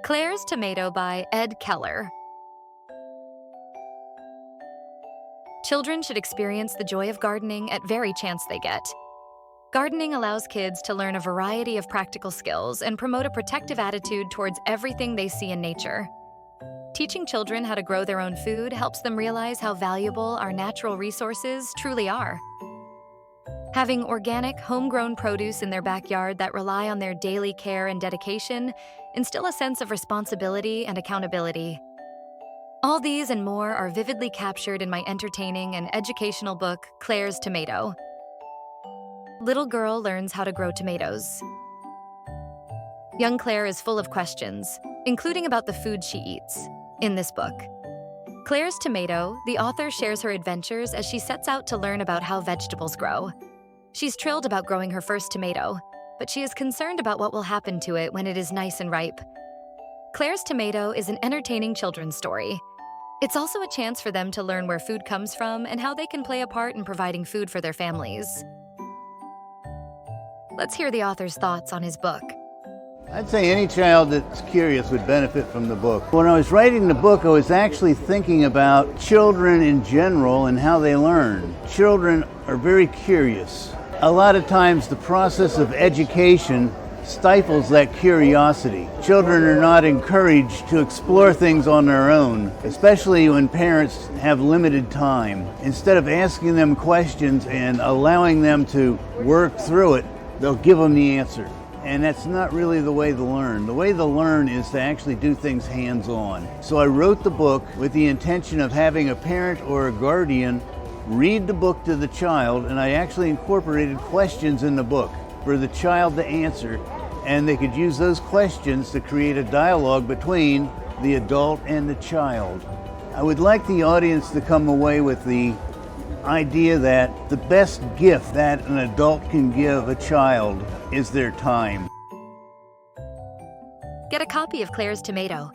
Clare's Tomato by EdwardKeller. Children should experience the joy of gardening at every chance they get. Gardening allows kids to learn a variety of practical skills and promote a protective attitude towards everything they see in nature. Teaching children how to grow their own food helps them realize how valuable our natural resources truly are. Having organic, homegrown produce in their backyard that rely on their daily care and dedication instill a sense of responsibility and accountability. All these and more are vividly captured in my entertaining and educational book, Clare's Tomato. Little girl learns how to grow tomatoes. Young Clare is full of questions, including about the food she eats, in this book. Clare's Tomato, the author shares her adventures as she sets out to learn about how vegetables grow. She's thrilled about growing her first tomato, but she is concerned about what will happen to it when it is nice and ripe. Clare's Tomato is an entertaining children's story. It's also a chance for them to learn where food comes from and how they can play a part in providing food for their families. Let's hear the author's thoughts on his book. I'd say any child that's curious would benefit from the book. When I was writing the book, I was actually thinking about children in general and how they learn. Children are very curious. A lot of times the process of education stifles that curiosity. Children are not encouraged to explore things on their own, especially when parents have limited time. Instead of asking them questions and allowing them to work through it, they'll give them the answer. And that's not really the way to learn. The way to learn is to actually do things hands-on. So I wrote the book with the intention of having a parent or a guardian read the book to the child, and I actually incorporated questions in the book for the child to answer, and they could use those questions to create a dialogue between the adult and the child. I would like the audience to come away with the idea that the best gift that an adult can give a child is their time. Get a copy of Clare's Tomato